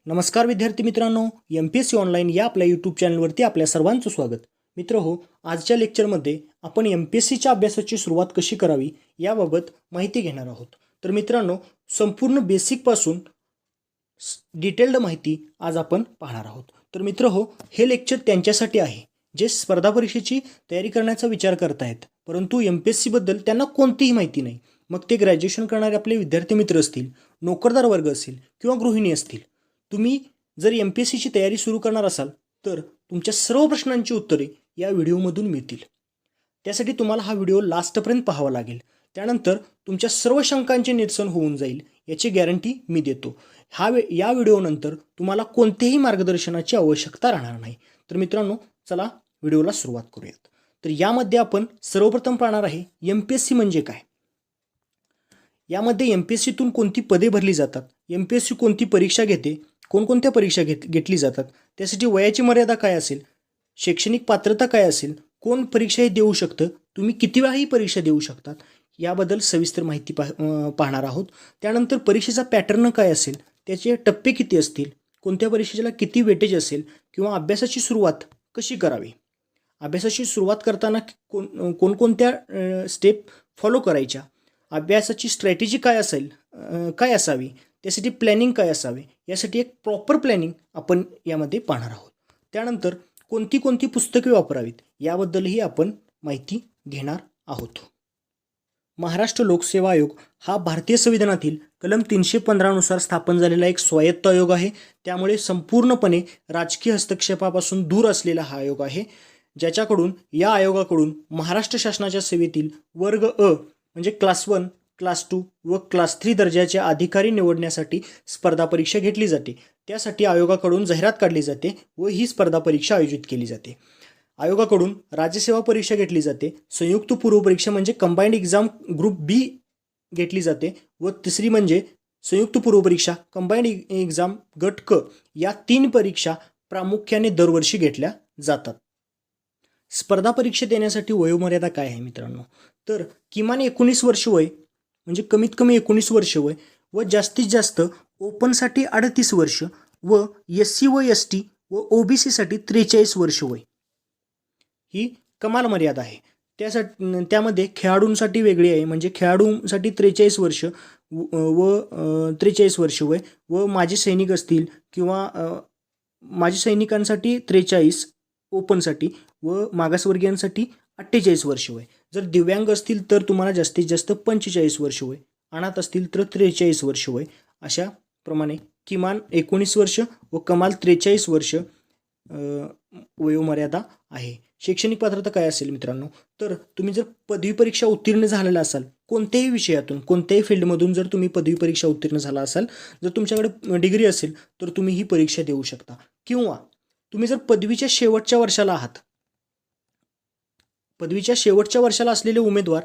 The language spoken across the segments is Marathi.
नमस्कार विद्यार्थी मित्रांनो, MPSC ऑनलाईन या आपल्या यूट्यूब चॅनलवरती आपल्या सर्वांचं स्वागत. मित्र हो, आजच्या लेक्चरमध्ये आपण MPSCच्या अभ्यासाची सुरुवात कशी करावी याबाबत माहिती घेणार आहोत. तर मित्रांनो, संपूर्ण बेसिकपासून डिटेल्ड माहिती आज आपण पाहणार आहोत. तर मित्र हो, हे लेक्चर त्यांच्यासाठी आहे जे स्पर्धा परीक्षेची तयारी करण्याचा विचार करत आहेत, परंतु MPSCबद्दल त्यांना कोणतीही माहिती नाही. मग ते ग्रॅज्युएशन करणारे आपले विद्यार्थी मित्र असतील, नोकरदार वर्ग असेल किंवा गृहिणी असतील. तुम्ही जर MPSCची तयारी सुरू करणार असाल तर तुमच्या सर्व प्रश्नांची उत्तरे या व्हिडिओमधून मिळतील. त्यासाठी तुम्हाला हा व्हिडिओ लास्टपर्यंत पाहावा लागेल. त्यानंतर तुमच्या सर्व शंकांचे निरसन होऊन जाईल याची गॅरंटी मी देतो. या व्हिडिओनंतर तुम्हाला कोणतेही मार्गदर्शनाची आवश्यकता राहणार नाही. तर मित्रांनो, चला व्हिडिओला सुरुवात करूयात. तर यामध्ये आपण सर्वप्रथम पाहणार आहे MPSC म्हणजे काय. यामध्ये MPSCतून कोणती पदे भरली जातात, MPSC कोणती परीक्षा घेते, कोणकोणत्या परीक्षा घेतली जातात, त्यासाठी वयाची मर्यादा काय असेल, शैक्षणिक पात्रता काय असेल, कोण परीक्षा हे देऊ शकतं, तुम्ही किती वेळा ही परीक्षा देऊ शकतात याबद्दल सविस्तर माहिती पाहणार आहोत. त्यानंतर परीक्षेचा पॅटर्न काय असेल, त्याचे टप्पे किती असतील, कोणत्या परीक्षेला किती वेटेज असेल किंवा अभ्यासाची सुरुवात कशी करावी, अभ्यासाची सुरुवात करताना कोणकोणत्या स्टेप फॉलो करायच्या, अभ्यासाची स्ट्रॅटेजी काय असावी, त्यासाठी प्लॅनिंग काय असावे, यासाठी एक प्रॉपर प्लॅनिंग आपण यामध्ये पाहणार आहोत. त्यानंतर कोणती कोणती पुस्तके वापरावीत याबद्दलही आपण माहिती घेणार आहोत. महाराष्ट्र लोकसेवा आयोग हा भारतीय संविधानातील कलम 315 नुसार स्थापन झालेला एक स्वायत्त आयोग आहे. त्यामुळे संपूर्णपणे राजकीय हस्तक्षेपापासून दूर असलेला हा आयोग आहे, ज्याच्याकडून या आयोगाकडून महाराष्ट्र शासनाच्या सेवेतील वर्ग अ म्हणजे क्लास 1, क्लास 2 व क्लास 3 दर्जाचे अधिकारी निवडण्यासाठी स्पर्धा परीक्षा घेतली जाते. त्यासाठी आयोगाकडून जाहिरात काढली जाते व ही स्पर्धा परीक्षा आयोजित केली जाते. आयोगाकडून राज्यसेवा परीक्षा घेतली जाते, संयुक्त पूर्व परीक्षा म्हणजे कंबाईंड एक्झाम ग्रुप बी घेतली जाते व तिसरी म्हणजे संयुक्त पूर्व परीक्षा कंबाईंड एक्झाम गट क. या 3 परीक्षा प्रामुख्याने दरवर्षी घेतल्या जातात. स्पर्धा परीक्षा देण्यासाठी वयोमर्यादा काय आहे मित्रांनो, तर किमान 19 वर्ष वय म्हणजे कमीत कमी 19 वर्ष वय व जास्तीत जास्त ओपनसाठी 38 वर्ष व SC व ST व OBCसाठी 43 वर्ष वय ही कमाल मर्यादा आहे. त्यामध्ये खेळाडूंसाठी वेगळी आहे, म्हणजे खेळाडूंसाठी 43 वर्ष व 43 वर्ष वय व माजी सैनिक असतील किंवा माजी सैनिकांसाठी 43 ओपनसाठी व मागासवर्गीयांसाठी 48 वर्ष वय. जर दिव्यांग असतील तर तुम्हाला जास्तीत जास्त 45 वर्ष वय, अनाथ असतील तर 43 वर्ष वय, अशा प्रमाणे किमान 19 वर्ष व कमाल 43 वर्ष वयोमर्यादा आहे. शैक्षणिक पात्रता काय असेल मित्रांनो, तर तुम्ही जर पदवी परीक्षा उत्तीर्ण झालेला असाल, कोणत्याही विषयातून कोणत्याही फील्डमधून जर तुम्ही पदवी परीक्षा उत्तीर्ण झाला असाल, जर तुमच्याकडे डिग्री असेल तर तुम्ही ही परीक्षा देऊ शकता. किंवा तुम्ही जर पदवीच्या शेवटच्या वर्षाला आहात, पदवीच्या शेवटच्या वर्षाला असलेले उमेदवार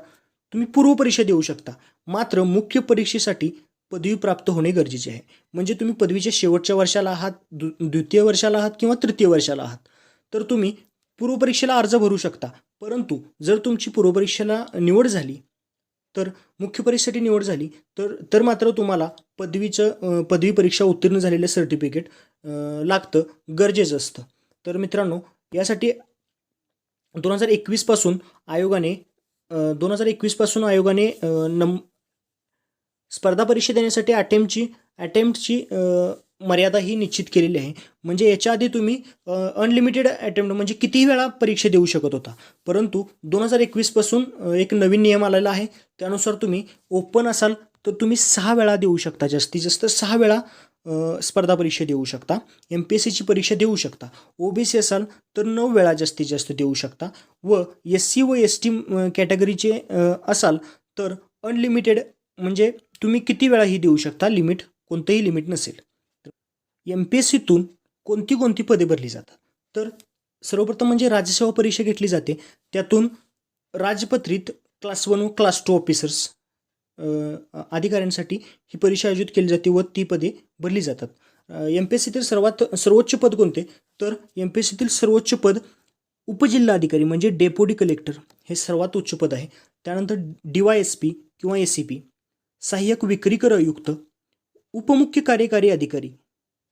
तुम्ही पूर्व परीक्षा देऊ शकता. मात्र मुख्य परीक्षेसाठी पदवी प्राप्त होणे गरजेचे आहे. म्हणजे तुम्ही पदवीच्या शेवटच्या वर्षाला आहात, द्वितीय वर्षाला आहात किंवा तृतीय वर्षाला आहात, तर तुम्ही पूर्व परीक्षेला अर्ज भरू शकता. परंतु जर तुमची पूर्व परीक्षेला निवड झाली, तर मुख्य परीक्षेसाठी निवड झाली तर मात्र तुम्हाला पदवी परीक्षा उत्तीर्ण झालेलं सर्टिफिकेट लागतं, गरजेचं असतं. तर मित्रांनो, यासाठी 2021 पासून आयोगाने स्पर्धा परीक्षा देण्यासाठी अटेम्प्टची मर्यादा ही निश्चित केलेली आहे. म्हणजे याच्या आधी तुम्ही अनलिमिटेड अटेम्प्ट म्हणजे कितीही वेळा परीक्षा देऊ शकत होता, परंतु 2021 पासून एक नवीन नियम आलेला आहे. त्यानुसार तुम्ही ओपन असाल तर तुम्ही 6 वेळा देऊ शकता, जास्तीत जास्त 6 वेळा स्पर्धा परीक्षा देऊ शकता, MPSCची परीक्षा देऊ शकता. OBC असाल तर 9 वेळा जास्तीत जास्त देऊ शकता व SC व ST कॅटेगरीचे असाल तर अनलिमिटेड म्हणजे तुम्ही किती वेळाही देऊ शकता, कोणतंही लिमिट नसेल. MPSCतून कोणती कोणती पदे भरली जातात, तर सर्वप्रथम म्हणजे राज्यसेवा परीक्षा घेतली जाते. त्यातून राजपत्रित क्लास 1 व क्लास 2 ऑफिसर्स अधिकाऱ्यांसाठी ही परीक्षा आयोजित केली जाते व ती पदे भरली जातात. MPSCतील सर्वोच्च पद कोणते, तर MPSCतील सर्वोच्च पद उपजिल्हा अधिकारी म्हणजे डेप्युटी कलेक्टर हे सर्वात उच्च पद आहे. त्यानंतर DYSP किंवा ACP, सहाय्यक विक्रीकर आयुक्त, उपमुख्य कार्यकारी अधिकारी,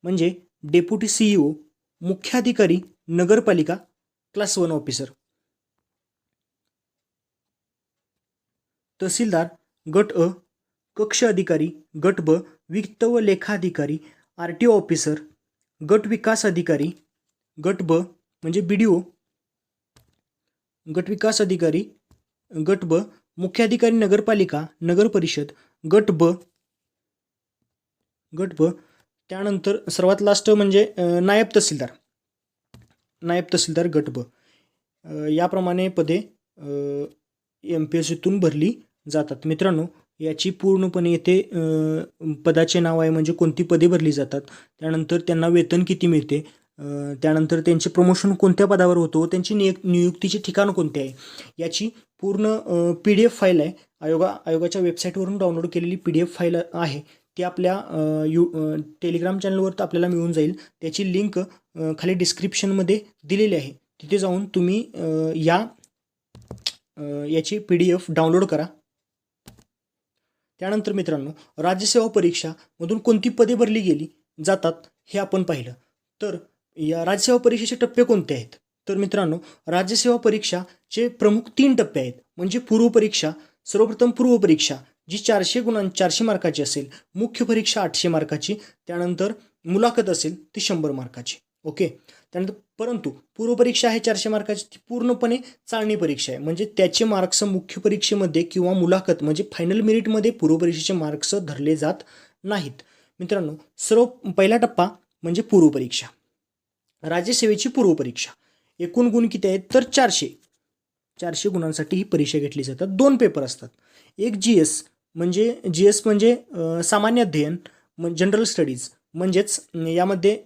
म्हणजे डेप्युटी CEO, मुख्याधिकारी नगरपालिका, क्लास 1 ऑफिसर. तहसीलदार गट अ, कक्ष अधिकारी गट ब, वित्त व लेखा अधिकारी, RTO ऑफिसर, गट विकास अधिकारी गट ब म्हणजे BDO, गट विकास अधिकारी गट ब, मुख्याधिकारी नगरपालिका नगर परिषद गट ब, त्यानंतर सर्वात लास्ट म्हणजे नायब तहसीलदार गट ब. याप्रमाणे पदे MPSCतून भरली जातात. मित्रांनो, याची पूर्णपणे येथे पदाचे नाव आहे, म्हणजे कोणती पदे भरली जातात, त्यानंतर त्यांना वेतन किती मिळते, त्यानंतर त्यांचे प्रमोशन कोणत्या पदावर होतो, त्यांची नियुक्तीचे ठिकाण कोणते आहे, याची पूर्ण PDF फाईल आहे. आयोगाच्या वेबसाईटवरून डाउनलोड केलेली PDF फाईल आहे. ती आपल्या टेलिग्राम चॅनलवर तर आपल्याला मिळून जाईल. त्याची लिंक खाली डिस्क्रिप्शनमध्ये दिलेली आहे. तिथे जाऊन तुम्ही याची PDF डाउनलोड करा. त्यानंतर मित्रांनो, राज्यसेवा परीक्षामधून कोणती पदे भरली गेली जातात हे आपण पाहिलं. तर या राज्यसेवा परीक्षेचे टप्पे कोणते आहेत? तर मित्रांनो, राज्यसेवा परीक्षाचे प्रमुख 3 टप्पे आहेत. म्हणजे पूर्वपरीक्षा, सर्वप्रथम पूर्वपरीक्षा जी 400 मार्काची असेल, मुख्य परीक्षा 800 मार्काची, त्यानंतर मुलाखत असेल ती 100 मार्काची. ओके. त्यानंतर परंतु पूर्वपरीक्षा आहे 400 मार्काची, ती पूर्णपणे चाळणी परीक्षा आहे. म्हणजे त्याचे मार्क्स मुख्य परीक्षेमध्ये किंवा मुलाखत म्हणजे फायनल मेरिटमध्ये पूर्वपरीक्षेचे मार्क्स धरले जात नाहीत. मित्रांनो, पहिला टप्पा म्हणजे पूर्वपरीक्षा, राज्यसेवेची पूर्वपरीक्षा. एकूण गुण किती आहेत? तर 400 गुणांसाठी ही परीक्षा घेतली जातात. 2 पेपर असतात. एक GS म्हणजे सामान्य अध्ययन, जनरल स्टडीज, म्हणजेच यामध्ये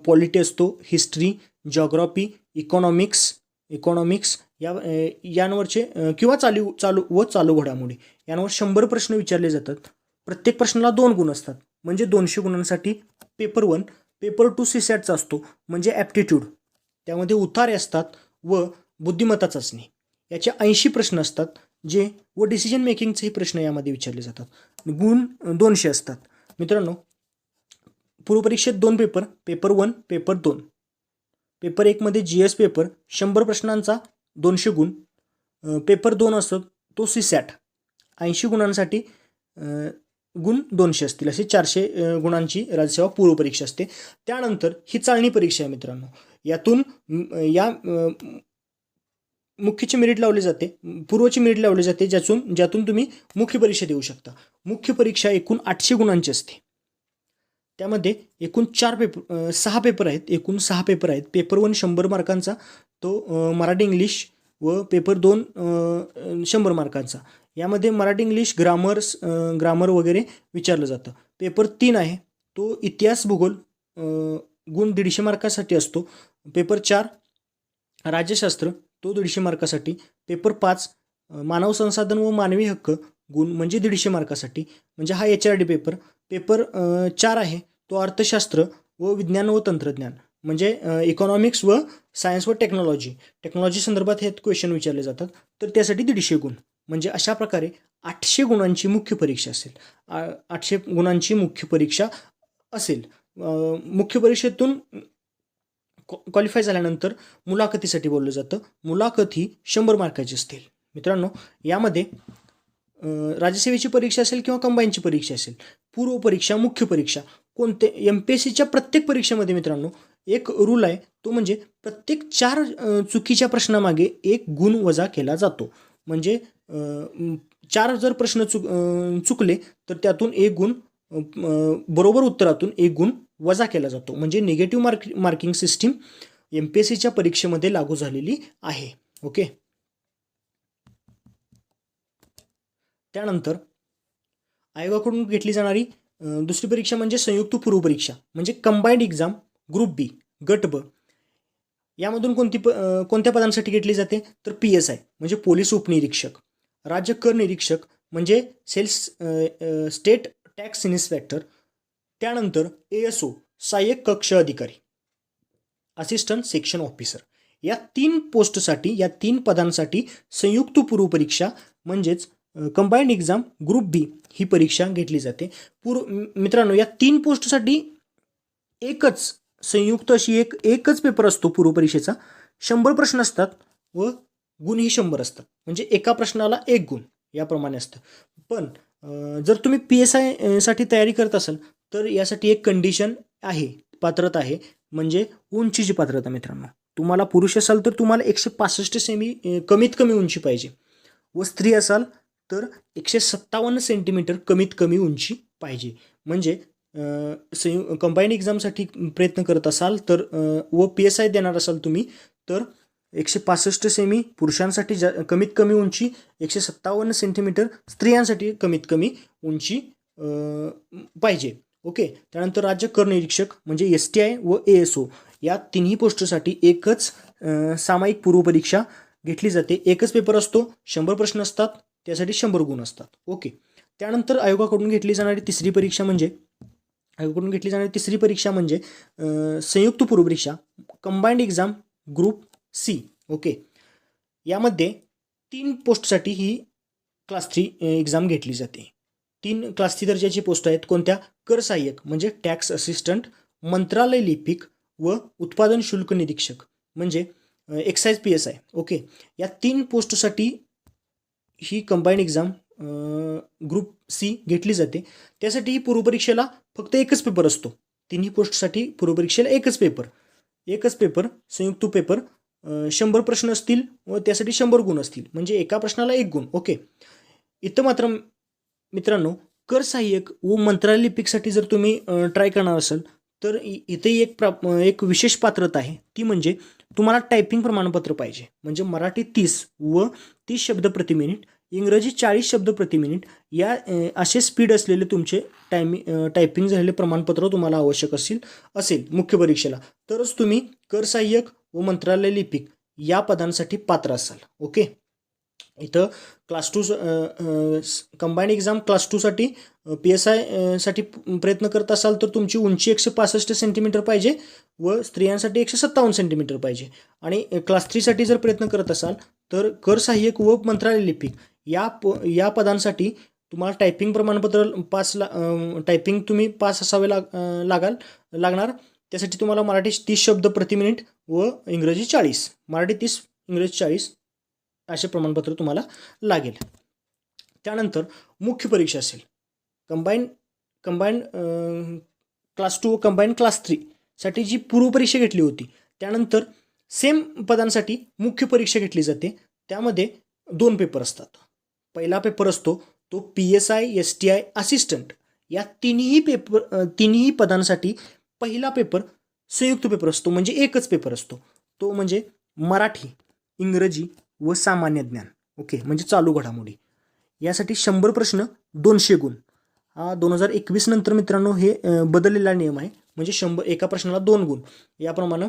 पॉलिटी असतो, हिस्ट्री, जिओग्राफी, इकॉनॉमिक्स यांवरचे किंवा चालू घडामोडी यांवर 100 प्रश्न विचारले जातात. प्रत्येक प्रश्नाला 2 गुण असतात. म्हणजे 200 गुणांसाठी पेपर 1. पेपर 2 CSATचा असतो, म्हणजे ॲप्टिट्यूड. त्यामध्ये उतारे असतात व बुद्धिमत्ता चाचणी. याचे 80 प्रश्न असतात व डिसिजन मेकिंगचेही प्रश्न यामध्ये विचारले जातात. गुण 200 असतात. मित्रांनो, पूर्वपरीक्षेत 2 पेपर, पेपर 1, पेपर 2. पेपर 1 मध्ये GS पेपर 100 प्रश्नांचा 200 गुण. पेपर 2 असतो तो CSAT 80 गुणांसाठी गुण 200 असतील. असे 400 गुणांची राज्यसेवा पूर्वपरीक्षा असते. त्यानंतर ही चाळणी परीक्षा आहे मित्रांनो. यातून मुख्यची मेरिट लावली जाते, पूर्वची मेरिट लावली जाते, ज्यातून तुम्ही मुख्य परीक्षा देऊ शकता. मुख्य परीक्षा एकूण 800 गुणांची असते. त्यामध्ये एकूण 6 पेपर आहेत. पेपर 1 100 मार्कांचा, तो मराठी इंग्लिश, व पेपर 2 100 मार्कांचा. यामध्ये मराठी इंग्लिश ग्रामर वगैरे विचारलं जातं. पेपर 3 आहे तो इतिहास भूगोल, गुण 150 मार्कासाठी असतो. पेपर 4 राज्यशास्त्र, तो 150 मार्कासाठी. पेपर 5 मानव संसाधन व मानवी हक्क, गुण म्हणजे 150 मार्कासाठी, म्हणजे हा HRD पेपर. पेपर 4 आहे तो अर्थशास्त्र व विज्ञान व तंत्रज्ञान, म्हणजे इकॉनॉमिक्स व सायन्स व टेक्नॉलॉजी संदर्भात हे क्वेश्चन विचारले जातात. तर त्यासाठी 150 गुण. म्हणजे अशा प्रकारे 800 गुणांची मुख्य परीक्षा असेल. 800 गुणांची मुख्य परीक्षा असेल. मुख्य परीक्षेतून क्वालिफाय झाल्यानंतर मुलाखतीसाठी बोललं जातं. मुलाखत ही 100 मार्काची असतील. मित्रांनो, यामध्ये राज्यसेवेची परीक्षा असेल किंवा कंबाईनची परीक्षा असेल, पूर्व परीक्षा, मुख्य परीक्षा, कोणते MPSCच्या प्रत्येक परीक्षेमध्ये मित्रांनो एक रूल आहे, तो म्हणजे प्रत्येक 4 चुकीच्या प्रश्नामागे 1 गुण वजा केला जातो. म्हणजे 4 जर प्रश्न चुकले तर त्यातून 1 गुण, बरोबर उत्तरातून 1 गुण वजा केला जातो. म्हणजे निगेटिव्ह मार्किंग सिस्टीम MPSCच्या परीक्षेमध्ये लागू झालेली आहे. ओके. त्यानंतर आयोगाकडून घेतली जाणारी दुसरी परीक्षा म्हणजे संयुक्त पूर्व परीक्षा, म्हणजे कंबाईंड एक्झाम ग्रुप B गट ब. यामधून कोणत्या पदांसाठी घेतली जाते? तर PSI म्हणजे पोलीस उपनिरीक्षक, राज्य कर निरीक्षक म्हणजे स्टेट टॅक्स इन्स्पेक्टर, त्यानंतर ASO सहाय्यक कक्ष अधिकारी, असिस्टंट सेक्शन ऑफिसर. या 3 पोस्टसाठी, या 3 पदांसाठी संयुक्त पूर्व परीक्षा म्हणजेच कंबाईंड एक्झाम ग्रुप B ही परीक्षा घेतली जाते. मित्रांनो, या 3 पोस्टसाठी एकच संयुक्त अशी एकच पेपर असतो पूर्वपरीक्षेचा. 100 प्रश्न असतात व गुणही 100 असतात. म्हणजे एका प्रश्नाला 1 गुण याप्रमाणे असतं. पण जर तुम्ही PSI साठी तयारी करत असाल तर यासाठी एक कंडिशन आहे, पात्रता आहे, म्हणजे उंचीची पात्रता मित्रांनो. तुम्हाला पुरुष असाल तर तुम्हाला 165 सेमी कमीत कमी उंची पाहिजे व स्त्री असाल तर 157 सेंटीमीटर कमीत कमी उंची पाहिजे. म्हणजे कंबाईंड एक्झामसाठी प्रयत्न करत असाल तर व PSI देणार असाल तुम्ही तर 165 सेमी पुरुषांसाठी कमीत कमी उंची, 157 सेंटीमीटर स्त्रियांसाठी कमीत कमी उंची पाहिजे. ओके. त्यानंतर राज्य कर निरीक्षक म्हणजे STI व ASO या तिन्ही पोस्टसाठी एकच सामायिक पूर्वपरीक्षा घेतली जाते. एकच पेपर असतो, 100 प्रश्न असतात, त्यासाठी 100 गुण असतात. ओके. त्यानंतर आयोगाकडून घेतली जाणारी तिसरी परीक्षा म्हणजे संयुक्त पूर्वपरीक्षा combined exam group C. Okay. यामध्ये 3 पोस्टसाठी ही क्लास 3 एक्झाम घेतली जाते. 3 क्लास 3 दर्जाची पोस्ट आहेत. कोणत्या? कर सहाय्यक म्हणजे टॅक्स असिस्टंट, मंत्रालय लिपिक व उत्पादन शुल्क निरीक्षक म्हणजे एक्साईज PSI. ओके. या 3 पोस्टसाठी ही कंबाईंड एक्झाम ग्रुप C घेतली जाते. त्यासाठी ही पूर्वपरीक्षेला फक्त एकच पेपर असतो. तिन्ही पोस्टसाठी पूर्वपरीक्षेला एकच पेपर संयुक्त पेपर 100 प्रश्न असतील व त्यासाठी 100 गुण असतील. म्हणजे एका प्रश्नाला 1 गुण. ओके. इथं मात्र मित्रांनो कर सहाय्यक व मंत्रालय लिपिकसाठी जर तुम्ही ट्राय करणार असाल तर इथे एक विशेष पात्रता आहे. ती म्हणजे तुम्हाला टायपिंग प्रमाणपत्र पाहिजे. म्हणजे मराठी 30 व 30 शब्द प्रति मिनिट, इंग्रजी 40 शब्द प्रति मिनिट या असे स्पीड असलेले तुमचे टायपिंग झालेले प्रमाणपत्र तुम्हाला आवश्यक असेल मुख्य परीक्षेला, तरच तुम्ही कर सहाय्यक व मंत्रालय लिपिक या पदांसाठी पात्र असाल. ओके. इथं क्लास 2 कंबाईंड एक्झाम क्लास 2 साठी PSI साठी प्रयत्न करत असाल तर तुमची उंची 165 सेंटीमीटर पाहिजे व स्त्रियांसाठी 157 सेंटीमीटर पाहिजे. आणि क्लास 3 साठी जर प्रयत्न करत असाल तर कर सहाय्यक व मंत्रालय लिपिक या पदांसाठी तुम्हाला टायपिंग प्रमाणपत्र टायपिंग तुम्ही पास असावे लागणार. त्यासाठी तुम्हाला मराठी 30 शब्द प्रति मिनिट व इंग्रजी 40, मराठी 30 इंग्रजी 40 असे प्रमाणपत्र तुम्हाला लागेल. त्यानंतर मुख्य परीक्षा असेल. कंबाईंड क्लास 2 व कंबाईंड क्लास 3 साठी जी पूर्वपरीक्षा घेतली होती त्यानंतर सेम पदांसाठी मुख्य परीक्षा घेतली जाते. त्यामध्ये 2 पेपर असतात. पहिला पेपर असतो तो PSI STI असिस्टंट. या तिन्ही पदांसाठी पहिला पेपर संयुक्त पेपर असतो. म्हणजे एकच पेपर असतो. तो म्हणजे मराठी, इंग्रजी व सामान्य ज्ञान. ओके. म्हणजे चालू घडामोडी. यासाठी 100 प्रश्न 200 गुण. हा 2021 नंतर मित्रांनो हे बदललेला नियम आहे. म्हणजे एका प्रश्नाला 2 गुण याप्रमाणे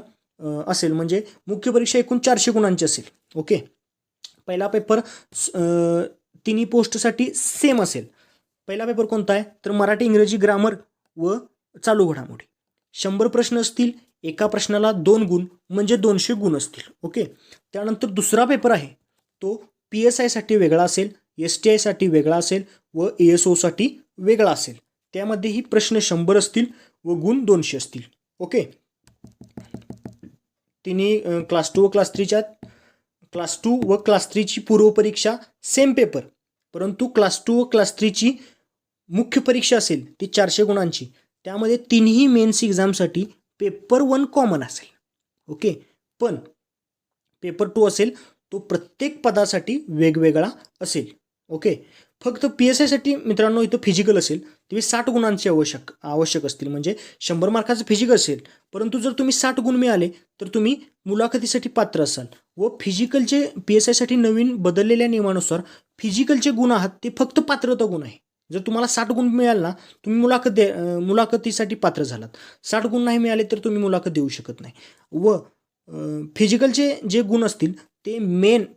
असेल. म्हणजे मुख्य परीक्षा एकूण 400 गुणांची असेल. ओके. पहिला पेपर तिन्ही पोस्टसाठी सेम असेल. पहिला पेपर कोणता आहे तर मराठी, इंग्रजी, ग्रामर व चालू घडामोडी. 100 प्रश्न असतील. एका प्रश्नाला 2 गुण म्हणजे 200 गुण असतील. ओके. त्यानंतर दुसरा पेपर आहे तो PSI साठी वेगळा असेल, STI साठी वेगळा असेल व ASO साठी वेगळा असेल. त्यामध्येही प्रश्न 100 असतील व गुण 200 असतील. ओके. तिन्ही क्लास 2 व क्लास 3 ची पूर्वपरीक्षा सेम पेपर, परंतु क्लास 2 व क्लास 3 ची मुख्य परीक्षा असेल ती 400 गुणांची. त्यामध्ये तिन्ही मेन्स एक्झामसाठी पेपर 1 कॉमन असेल. ओके. पण पेपर 2 असेल तो प्रत्येक पदासाठी वेगवेगळा असेल. ओके. फक्त PSI साठी मित्रांनो इथं फिजिकल असेल तुम्ही 60 गुणांचे आवश्यक असतील. म्हणजे 100 मार्काचं फिजिकल असेल. परंतु जर तुम्ही 60 गुण मिळाले तर तुम्ही मुलाखतीसाठी पात्र असाल. व फिजिकलचे PSI साठी नवीन बदललेल्या नियमानुसार फिजिकलचे गुण आहात ते फक्त पात्रता गुण आहे. जर तुम्हाला 60 गुण मिळाले ना तुम्ही मुलाखतीसाठी पात्र झालात. 60 गुण नाही मिळाले तर तुम्ही मुलाखत देऊ शकत नाही. व फिजिकलचे जे गुण असतील ते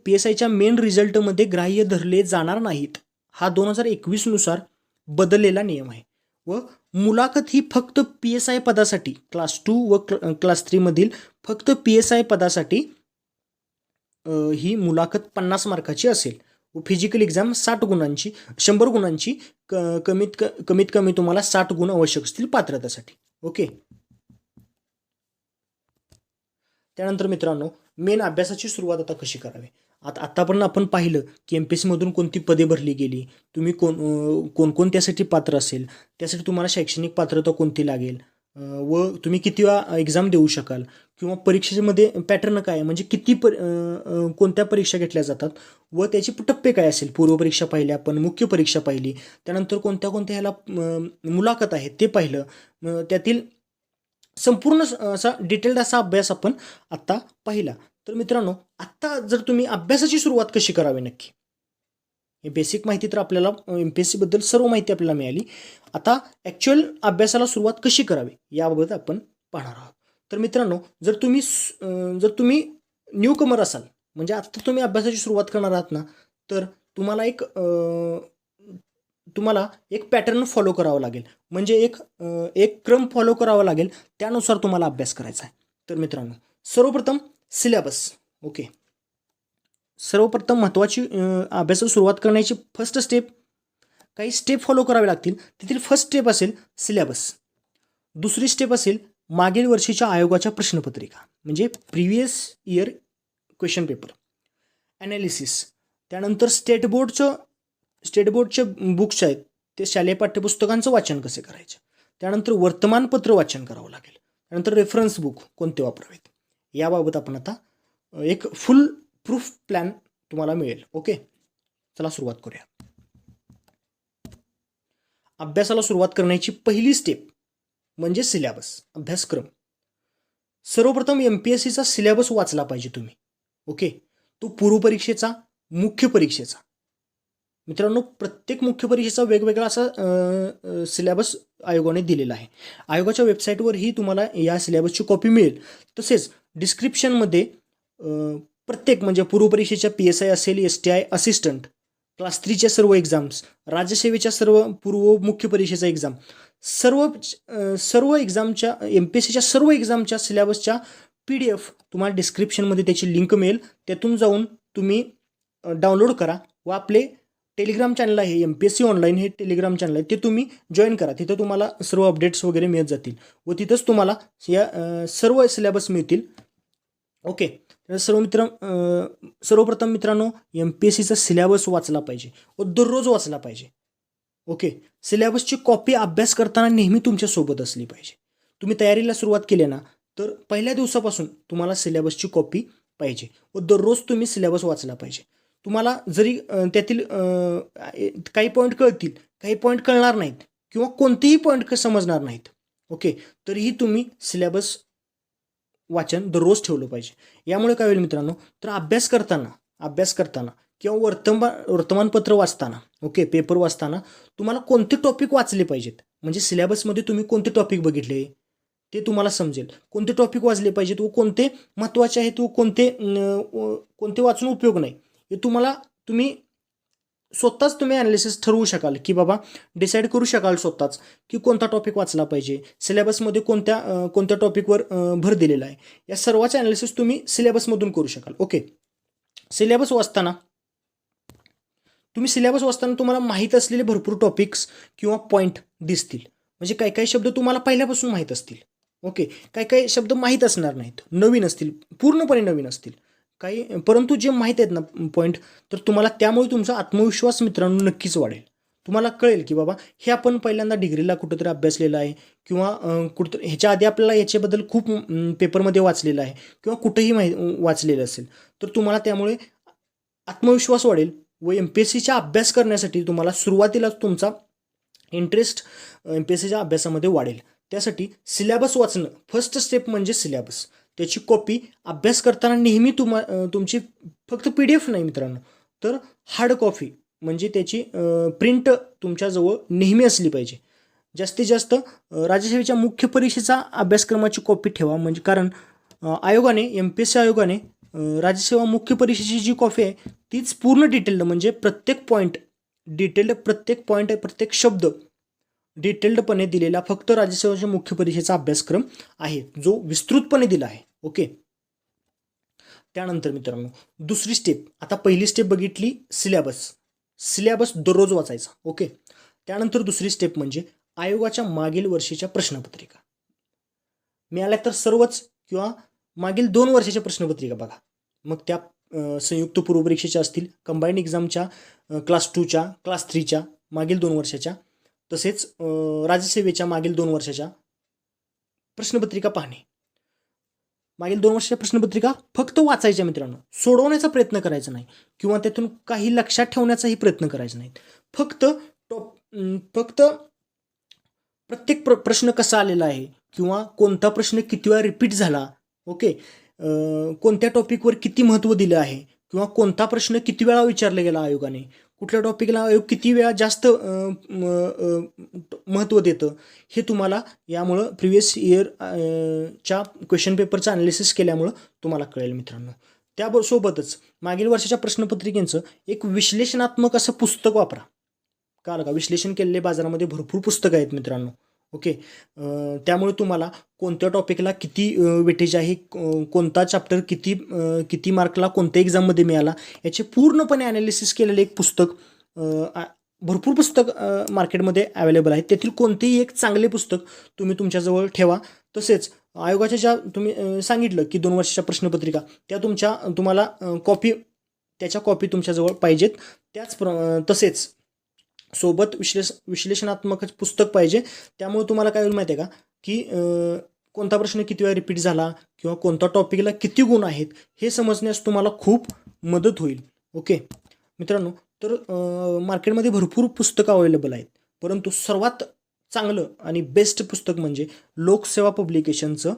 PSIच्या मेन रिझल्टमध्ये ग्राह्य धरले जाणार नाहीत. हा 2021 नुसार बदललेला नियम आहे. व मुलाखत ही फक्त PSI पदासाठी क्लास 2 व क्लास 3 मधील फक्त PSI पदासाठी ही मुलाखत 50 मार्काची असेल. व फिजिकल एक्झाम 100 गुणांची कमीत कमी तुम्हाला 60 गुण आवश्यक असतील पात्रतेसाठी. ओके. त्यानंतर मित्रांनो मेन अभ्यासाची सुरुवात आता कशी करावी. आतापर्यंत आपण पाहिलं की MPSC मधून कोणती पदे भरली गेली, तुम्ही कोण त्यासाठी पात्र असेल, त्यासाठी तुम्हाला शैक्षणिक पात्रता कोणती लागेल, व तुम्ही किती वेळा एक्झाम देऊ शकाल, किंवा परीक्षेमध्ये पॅटर्न काय आहे, म्हणजे कोणत्या परीक्षा घेतल्या जातात व त्याची टप्पे काय असेल. पूर्वपरीक्षा पाहिली आपण, मुख्य परीक्षा पाहिली, त्यानंतर कोणत्या ह्याला मुलाखत आहे ते पाहिलं. त्यातील संपूर्ण असा डिटेल्ड असा अभ्यास आपण आत्ता पाहिला. तर मित्रांनो, आत्ता जर तुम्ही अभ्यासाची सुरुवात कशी करावी नक्की, हे बेसिक माहिती तर आपल्याला MPSC बद्दल सर्व माहिती आपल्याला मिळाली. आता ॲक्च्युअल अभ्यासाला सुरुवात कशी करावी याबाबत आपण पाहणार आहोत. तर मित्रांनो, जर तुम्ही न्यू कमर असाल, म्हणजे आत्ता तुम्ही अभ्यासाची सुरुवात करणार आहात ना, तर तुम्हाला एक पॅटर्न फॉलो करावा लागेल, म्हणजे एक क्रम फॉलो करावा लागेल, त्यानुसार तुम्हाला अभ्यास करायचा आहे. तर मित्रांनो, सर्वप्रथम सिलेबस. ओके, सर्वप्रथम महत्त्वाची अभ्यासाला सुरुवात करण्याची फर्स्ट स्टेप, काही स्टेप फॉलो करावे लागतील. त्यातील फर्स्ट स्टेप असेल सिलेबस. दुसरी स्टेप असेल मागील वर्षीच्या आयोगाच्या प्रश्नपत्रिका, म्हणजे previous year question paper analysis. त्यानंतर स्टेट बोर्डचे बुक्स आहेत ते शालेय पाठ्यपुस्तकांचं वाचन कसे करायचे. त्यानंतर वर्तमानपत्र वाचन करावं लागेल. त्यानंतर रेफरन्स बुक कोणते वापरावेत, याबाबत आपण आता एक फुल प्रूफ प्लॅन तुम्हाला मिळेल. ओके, चला सुरुवात करूया. अभ्यासाला सुरुवात करण्याची पहिली स्टेप म्हणजे सिलेबस, अभ्यासक्रम. सर्वप्रथम MPSCचा सिलेबस वाचला पाहिजे तुम्ही. ओके, तो पूर्वपरीक्षेचा, मुख्य परीक्षेचा. मित्रांनो, प्रत्येक मुख्य परीक्षेचा वेगवेगळा असा सिलेबस आयोगाने दिलेला आहे. आयोगाच्या वेबसाईटवरही तुम्हाला या सिलेबसची कॉपी मिळेल. तसेच डिस्क्रिप्शनमध्ये प्रत्येक, म्हणजे पूर्वपरीक्षेच्या PSI असेल, STI असिस्टंट, क्लास 3च्या सर्व एक्झाम्स, राज्यसेवेच्या सर्व पूर्व मुख्य परीक्षेचा एक्झाम, सर्व एक्झामच्या MPSCच्या सर्व एक्झामच्या सिलेबसच्या PDF तुम्हाला डिस्क्रिप्शनमध्ये त्याची लिंक मिळेल. त्यातून जाऊन तुम्ही डाउनलोड करा व आपले टेलिग्राम चॅनल आहे, MPSC ऑनलाईन हे टेलिग्राम चॅनल आहे, ते तुम्ही जॉईन करा. तिथं तुम्हाला सर्व अपडेट्स वगैरे मिळत जातील व तिथंच तुम्हाला या सर्व सिलेबस मिळतील. ओके, तर सर्वप्रथम मित्रांनो, MPSCचा सिलेबस वाचला पाहिजे व दररोज वाचला पाहिजे. ओके, सिलेबसची कॉपी अभ्यास करताना नेहमी तुमच्यासोबत असली पाहिजे. तुम्ही तयारीला सुरुवात केली ना, तर पहिल्या दिवसापासून तुम्हाला सिलेबसची कॉपी पाहिजे व दररोज तुम्ही सिलेबस वाचला पाहिजे. तुम्हाला जरी त्यातील काही पॉईंट कळतील, काही पॉईंट कळणार नाहीत, किंवा कोणतेही पॉईंट समजणार नाहीत, ओके, तरीही तुम्ही सिलेबस वाचन दररोज ठेवलं पाहिजे. यामुळे काय होईल मित्रांनो, तर अभ्यास करताना किंवा वर्तमानपत्र वाचताना, ओके, पेपर वाचताना तुम्हाला कोणते टॉपिक वाचले पाहिजेत, म्हणजे सिलेबसमध्ये तुम्ही कोणते टॉपिक बघितले ते तुम्हाला समजेल. कोणते टॉपिक वाचले पाहिजेत व कोणते महत्त्वाचे आहेत व कोणते वाचून उपयोग नाही, हे तुम्ही स्वतःच ॲनालिसिस ठरवू शकाल, की बाबा डिसाईड करू शकाल स्वतःच की कोणता टॉपिक वाचला पाहिजे, सिलेबसमध्ये कोणत्या टॉपिकवर भर दिलेला आहे. या सर्वाचे ॲनालिसिस तुम्ही सिलेबसमधून करू शकाल. ओके, सिलेबस वाचताना तुम्हाला माहीत असलेले भरपूर टॉपिक्स किंवा पॉईंट दिसतील. म्हणजे काही शब्द तुम्हाला पहिल्यापासून माहीत असतील. ओके, काही शब्द माहीत असणार नाहीत, नवीन असतील, पूर्णपणे नवीन असतील परंतु जे माहीत आहेत ना पॉईंट, तर तुम्हाला त्यामुळे तुमचा आत्मविश्वास मित्रांनो नक्कीच वाढेल. तुम्हाला कळेल की बाबा हे आपण पहिल्यांदा डिग्रीला कुठंतरी अभ्यासलेलं आहे, किंवा कुठं ह्याच्या आधी आपल्याला याच्याबद्दल खूप पेपरमध्ये वाचलेलं आहे, किंवा कुठंही वाचलेलं असेल, तर तुम्हाला त्यामुळे आत्मविश्वास वाढेल व MPSCचा अभ्यास करण्यासाठी तुम्हाला सुरुवातीलाच तुमचा इंटरेस्ट MPSCच्या अभ्यासामध्ये वाढेल. त्यासाठी सिलेबस वाचणं फर्स्ट स्टेप म्हणजे सिलेबस. त्याची कॉपी अभ्यास करताना नेहमी तुमची फक्त PDF नाही मित्रांनो, तर हार्ड कॉपी म्हणजे त्याची प्रिंट तुमच्याजवळ नेहमी असली पाहिजे. जास्तीत जास्त राज्यसेवेच्या मुख्य परीक्षेचा अभ्यासक्रमाची कॉपी ठेवा, म्हणजे कारण MPSC आयोगाने राज्यसेवा मुख्य परीक्षेची जी कॉपी आहे तीच पूर्ण डिटेल्ड, म्हणजे प्रत्येक प्रत्येक शब्द डिटेल्डपणे दिलेला फक्त राज्यसेवेच्या मुख्य परीक्षेचा अभ्यासक्रम आहे, जो विस्तृतपणे दिला आहे. ओके, त्यानंतर मित्रांनो दुसरी स्टेप, आता पहिली स्टेप बघितली सिलेबस दररोज वाचायचा. ओके, त्यानंतर दुसरी स्टेप म्हणजे आयोगाच्या मागील वर्षीच्या प्रश्नपत्रिका मिळाल्या तर सर्वच, किंवा मागील 2 वर्षाच्या प्रश्नपत्रिका बघा. मग त्या संयुक्त पूर्वपरीक्षेच्या असतील, कंबाईंड एक्झामच्या, क्लास 2च्या, क्लास 3च्या मागील 2 वर्षाच्या, तसेच राज्यसेवेच्या मागील 2 वर्षाच्या प्रश्नपत्रिका पाहणे. मागील 2 वर्षाच्या प्रश्नपत्रिका फक्त वाचायच्या मित्रांनो, सोडवण्याचा प्रयत्न करायचा नाही किंवा त्यातून काही लक्षात ठेवण्याचाही प्रयत्न करायचा नाही. फक्त फक्त प्रत्येक प्रश्न कसा आलेला आहे किंवा कोणता प्रश्न किती वेळा रिपीट झाला, ओके, कोणत्या टॉपिकवर किती महत्त्व दिलं आहे किंवा कोणता प्रश्न किती वेळा विचारला गेला आयोगाने, कुठल्या टॉपिकला आयोग किती वेळा जास्त महत्त्व देतं, हे तुम्हाला यामुळं प्रिव्हियस इयर च्या क्वेश्चन पेपरचं ॲनालिसिस केल्यामुळं तुम्हाला कळेल मित्रांनो. त्यासोबतच मागील वर्षाच्या प्रश्नपत्रिकेचं एक विश्लेषणात्मक असं पुस्तक वापरा. कळलं का? विश्लेषण केलेले बाजारामध्ये भरपूर पुस्तकं आहेत मित्रांनो, ओके. त्यामुळे तुम्हाला कोणत्या टॉपिकला किती वेटेज आहे, कोणता चॅप्टर किती मार्कला कोणत्या एक्झाममध्ये मिळाला, याचे पूर्णपणे ॲनालिसिस केलेलं एक पुस्तक, भरपूर पुस्तक मार्केटमध्ये अवेलेबल आहेत. त्यातील कोणतेही एक चांगले पुस्तक तुम्ही तुमच्याजवळ ठेवा. तसेच आयोगाच्या ज्या तुम्ही सांगितलं की 2 वर्षाच्या प्रश्नपत्रिका, त्या तुम्हाला त्याच्या कॉपी तुमच्याजवळ पाहिजेत. तसेच सोबत विश्लेषणात्मक पुस्तक पाहिजे. त्यामुळे तुम्हाला काय होईल माहिती आहे का, की कोणता प्रश्न किती वेळा रिपीट झाला किंवा कोणत्या टॉपिकला किती गुण आहेत हे समजण्यास तुम्हाला खूप मदत होईल, ओके मित्रांनो. तर मार्केटमध्ये भरपूर पुस्तकं अवेलेबल आहेत, परंतु सर्वात चांगलं आणि बेस्ट पुस्तक म्हणजे लोकसेवा पब्लिकेशनचं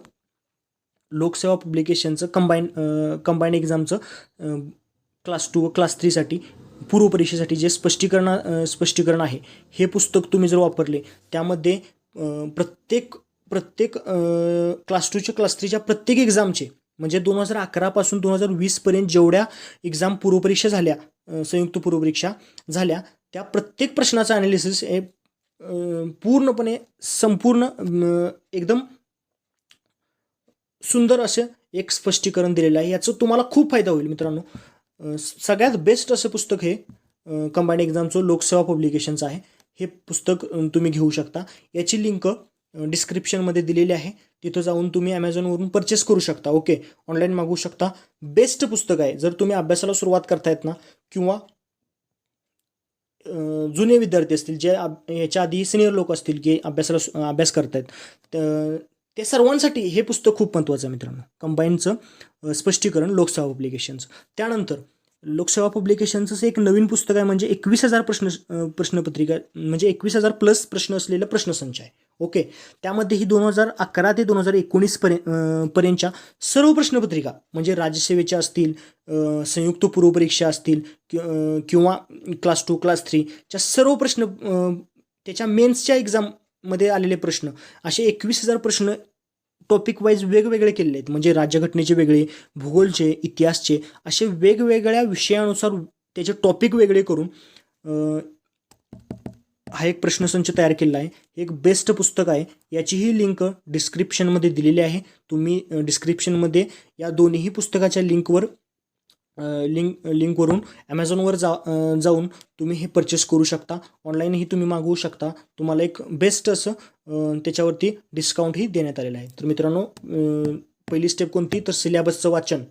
कंबाईंड एक्झामचं क्लास 2 व क्लास 3साठी पूर्वपरीक्षेसाठी जे स्पष्टीकरण आहे, हे पुस्तक तुम्ही जर वापरले, त्यामध्ये प्रत्येक क्लास 2च्या क्लास 3च्या प्रत्येक एक्झामचे म्हणजे 2011 पासून 2020 पर्यंत जेवढ्या एक्झाम पूर्वपरीक्षा झाल्या, संयुक्त पूर्वपरीक्षा झाल्या, त्या प्रत्येक प्रश्नाचं ॲनालिसिस हे पूर्णपणे संपूर्ण एकदम सुंदर असं एक स्पष्टीकरण दिलेलं आहे. याचं तुम्हाला खूप फायदा होईल मित्रांनो. सगळ्यात बेस्ट असं पुस्तक हे कंबाईंड एक्झामचं लोकसेवा पब्लिकेशनचं आहे. हे पुस्तक तुम्ही घेऊ शकता. याची लिंक डिस्क्रिप्शनमध्ये दिलेली आहे. तिथं जाऊन तुम्ही ॲमेझॉनवरून परचेस करू शकता, ओके, ऑनलाईन मागवू शकता. बेस्ट पुस्तक आहे. जर तुम्ही अभ्यासाला सुरुवात करतायत ना, किंवा जुने विद्यार्थी असतील, जे याच्या आधी सिनियर लोक असतील की अभ्यास करतायत, ते सर्वांसाठी हे पुस्तक खूप महत्त्वाचं आहे मित्रांनो. कंबाईंडचं स्पष्टीकरण लोकसेवा पब्लिकेशनचं. त्यानंतर लोकसेवा पब्लिकेशनचं एक नवीन पुस्तक आहे, म्हणजे 21,000 प्रश्नपत्रिका, म्हणजे 21,000 प्लस प्रश्न असलेला प्रश्नसंच आहे, ओके. त्यामध्ये ही 2011 ते 2019 पर्यंतच्या सर्व प्रश्नपत्रिका, म्हणजे राज्यसेवेच्या असतील, संयुक्त पूर्वपरीक्षा असतील किंवा क्लास 2 क्लास 3च्या सर्व प्रश्न, त्याच्या मेन्सच्या एक्झाममध्ये आलेले प्रश्न, असे 21,000 प्रश्न टॉपिक वाईज वेगवेगळे केलेले आहेत. म्हणजे राज्यघटनेचे वेगळे, भूगोलचे, इतिहासचे, असे वेगवेगळ्या विषयानुसार त्याचे टॉपिक वेगळे करून हा एक प्रश्नसंच तयार केलेला आहे. एक बेस्ट पुस्तक आहे. याचीही लिंक डिस्क्रिप्शनमध्ये दिलेली आहे. तुम्ही डिस्क्रिप्शनमध्ये या दोन्ही पुस्तकाच्या लिंकवरून ॲमेझॉनवर जाऊन तुम्ही हे परचेस करू शकता. ऑनलाईनही तुम्ही मागवू शकता. तुम्हाला एक बेस्ट असं त्याच्यावरती डिस्काउंटही देण्यात आलेलं आहे. तर मित्रांनो, पहिली स्टेप कोणती, तर सिलेबसचं वाचन.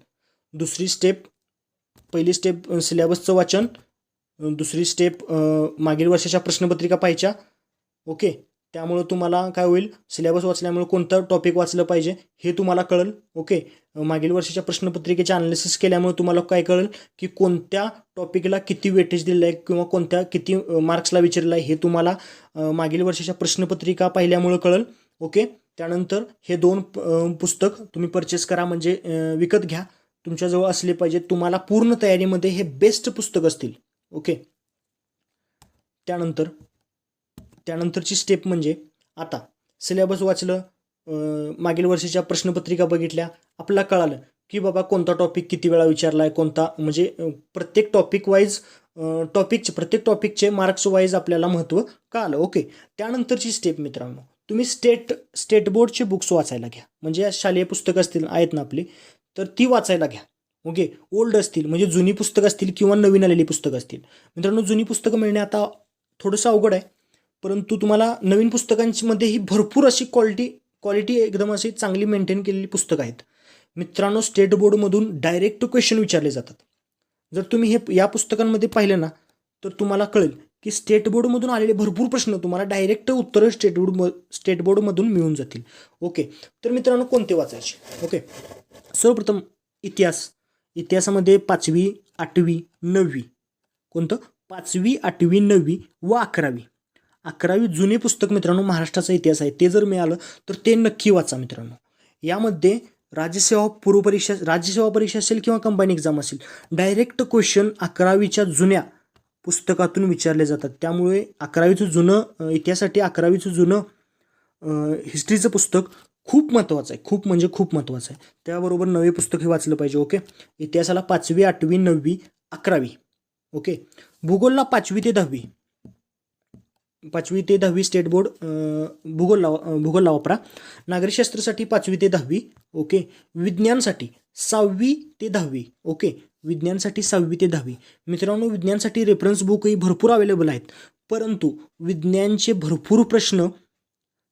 पहिली स्टेप सिलेबसचं वाचन. दुसरी स्टेप मागील वर्षाच्या प्रश्नपत्रिका पाहायच्या, ओके. त्यामुळं तुम्हाला काय होईल, सिलेबस वाचल्यामुळे कोणतं टॉपिक वाचलं पाहिजे हे तुम्हाला कळेल, ओके. मागील वर्षाच्या प्रश्नपत्रिकेचे ॲनालिसिस केल्यामुळे तुम्हाला काय कळेल की कोणत्या टॉपिकला किती वेटेज दिलेलं आहे किंवा किती मार्क्सला विचारलं आहे, हे तुम्हाला मागील वर्षाच्या प्रश्नपत्रिका पाहिल्यामुळे कळेल, ओके. त्यानंतर हे 2 पुस्तक तुम्ही परचेस करा, म्हणजे विकत घ्या. तुमच्याजवळ असले पाहिजे. तुम्हाला पूर्ण तयारीमध्ये हे बेस्ट पुस्तक असतील, ओके. त्यानंतरची स्टेप म्हणजे, आता सिलेबस वाचलं, मागील वर्षाच्या प्रश्नपत्रिका बघितल्या, आपल्याला कळालं की बाबा कोणता टॉपिक किती वेळा विचारला आहे, कोणता, म्हणजे प्रत्येक टॉपिकचे मार्क्स वाईज आपल्याला महत्त्व कळालं, ओके. त्यानंतरची स्टेप मित्रांनो, तुम्ही स्टेट बोर्डचे बुक्स वाचायला घ्या. म्हणजे शालेय पुस्तकं आहेत ना आपली, तर ती वाचायला घ्या, ओके. ओल्ड असतील, म्हणजे जुनी पुस्तकं असतील किंवा नवीन आलेली पुस्तकं असतील. मित्रांनो, जुनी पुस्तकं मिळणे आता थोडंसं अवघड आहे, परंतु तुम्हाला नवीन पुस्तकांमध्ये ही भरपूर अशी क्वालिटी एकदम अशी चांगली मेंटेन केलेली पुस्तकं आहेत. मित्रांनो, स्टेट बोर्डमधून डायरेक्ट क्वेश्चन विचारले जातात. जर तुम्ही या पुस्तकांमध्ये पाहिलं ना तर तुम्हाला कळेल की स्टेट बोर्डमधून आलेले भरपूर प्रश्न तुम्हाला डायरेक्ट उत्तरं स्टेट बोर्डमधून मिळून जातील. ओके, तर मित्रांनो कोणते वाचायचे? ओके, सर्वप्रथम इतिहासामध्ये 5वी, 8वी, 9वी. कोणतं? 5वी, 8वी, 9वी व 11वी. 11वी जुने पुस्तक मित्रांनो महाराष्ट्राचा इतिहास आहे, ते जर मिळालं तर ते नक्की वाचा मित्रांनो. यामध्ये राज्यसेवा परीक्षा असेल किंवा कंबाईन एक्झाम असेल, डायरेक्ट क्वेश्चन 11वीच्या जुन्या पुस्तकातून विचारले जातात. त्यामुळे 11वीचं जुनं इतिहासासाठी 11वीचं जुनं हिस्ट्रीचं पुस्तक खूप महत्त्वाचं आहे, खूप म्हणजे खूप महत्त्वाचं आहे. त्याबरोबर नवे पुस्तक हे वाचलं पाहिजे. ओके, इतिहासाला 5वी, 8वी, 9वी, 11वी. ओके, भूगोलला 5वी ते 10वी. 5वी ते 10वी स्टेट बोर्ड भूगोलला वापरा. नागरिकशास्त्रासाठी 5वी ते 10वी. ओके, विज्ञानसाठी 6वी ते 10वी. ओके, विज्ञानसाठी 6वी ते 10वी. मित्रांनो, विज्ञानसाठी रेफरन्स बुकही भरपूर अवेलेबल आहेत, परंतु विज्ञानचे भरपूर प्रश्न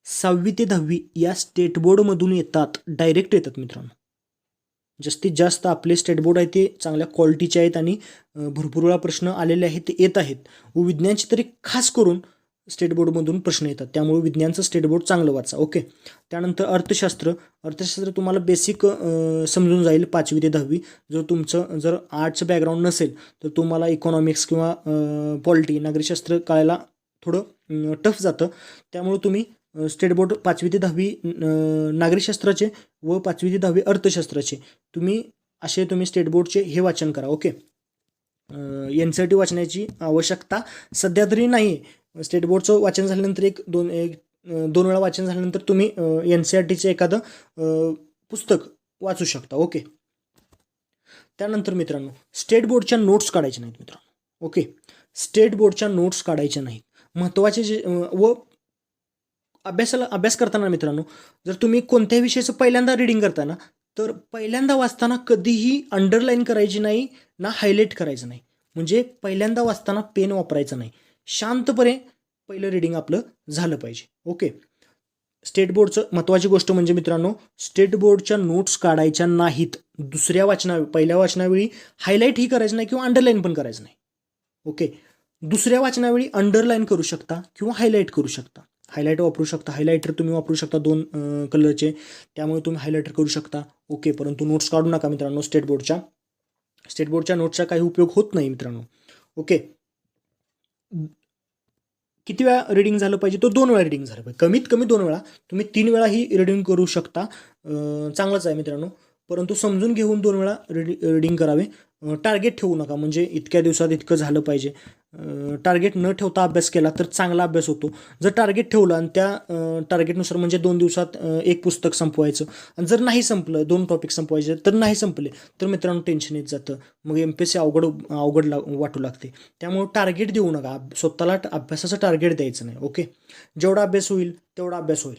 6वी ते 10वी या स्टेट बोर्डमधून येतात, डायरेक्ट येतात मित्रांनो. जास्तीत जास्त आपले स्टेट बोर्ड आहे ते चांगल्या क्वालिटीचे आहेत आणि भरपूर वेळा प्रश्न आलेले आहेत, ते येत आहेत. व विज्ञानचे तरी खास करून स्टेट बोर्डमधून प्रश्न येतात, त्यामुळे विज्ञानचं स्टेट बोर्ड चांगलं वाचा. ओके, त्यानंतर अर्थशास्त्र तुम्हाला बेसिक समजून जाईल 5वी ते 10वी. जर आर्ट्सचं बॅकग्राऊंड नसेल तर तुम्हाला इकॉनॉमिक्स किंवा पॉलिटी नागरिकशास्त्र कळायला थोडं टफ जातं. त्यामुळे तुम्ही स्टेट बोर्ड 5वी ते 10वी नागरिकशास्त्राचे व 5वी ते 10वी अर्थशास्त्राचे तुम्ही स्टेट बोर्डचे हे वाचन करा. ओके, NCERT वाचण्याची आवश्यकता सध्या तरी नाही. स्टेट बोर्डचं वाचन झाल्यानंतर दोन वेळा वाचन झाल्यानंतर तुम्ही NCERTचं एखादं पुस्तक वाचू शकता. ओके, त्यानंतर मित्रांनो स्टेट बोर्डच्या नोट्स काढायच्या नाहीत मित्रांनो. ओके, स्टेट बोर्डच्या नोट्स काढायच्या नाहीत. महत्त्वाचे जे व अभ्यास करताना मित्रांनो, जर तुम्ही कोणत्याही विषयाचं पहिल्यांदा रीडिंग करताना तर पहिल्यांदा वाचताना कधीही अंडरलाईन करायची नाही ना हायलाईट करायचं नाही. म्हणजे पहिल्यांदा वाचताना पेन वापरायचा नाही, शांतपणे पहिलं रीडिंग आपलं झालं पाहिजे. ओके, स्टेट बोर्डचं महत्त्वाची गोष्ट म्हणजे मित्रांनो, स्टेट बोर्डच्या नोट्स काढायच्या नाहीत. पहिल्या वाचनावेळी हायलाईटही करायचं नाही किंवा अंडरलाईन पण करायचं नाही. ओके, दुसऱ्या वाचनावेळी अंडरलाईन करू शकता किंवा हायलाईट करू शकता. हायलाईट वापरू शकता, हायलायटर तुम्ही वापरू शकता 2 कलरचे, त्यामुळे तुम्ही हायलायटर करू शकता. ओके, परंतु नोट्स काढू नका मित्रांनो. स्टेट बोर्डच्या नोट्सचा काही उपयोग होत नाही मित्रांनो. ओके, किती वेळा रिडिंग झालं पाहिजे? तो 2 वेळा रिडिंग झालं पाहिजे, कमीत कमी 2 वेळा. तुम्ही 3 वेळाही रिडिंग करू शकता, चांगलंच आहे मित्रांनो, परंतु समजून घेऊन 2 वेळा रिडिंग करावे. टार्गेट ठेवू नका, म्हणजे इतक्या दिवसात इतकं झालं पाहिजे. टार्गेट न ठेवता अभ्यास केला तर चांगला अभ्यास होतो. जर टार्गेट ठेवलं आणि त्या टार्गेटनुसार म्हणजे 2 दिवसात 1 पुस्तक संपवायचं, आणि जर नाही संपलं 2 टॉपिक संपवायचे तर नाही संपले तर मित्रांनो टेन्शन येत जातं, मग MPSC अवघड वाटू लागते. त्यामुळे टार्गेट देऊ नका, स्वतःला अभ्यासाचं टार्गेट द्यायचं नाही. ओके, जेवढा अभ्यास होईल तेवढा अभ्यास होईल.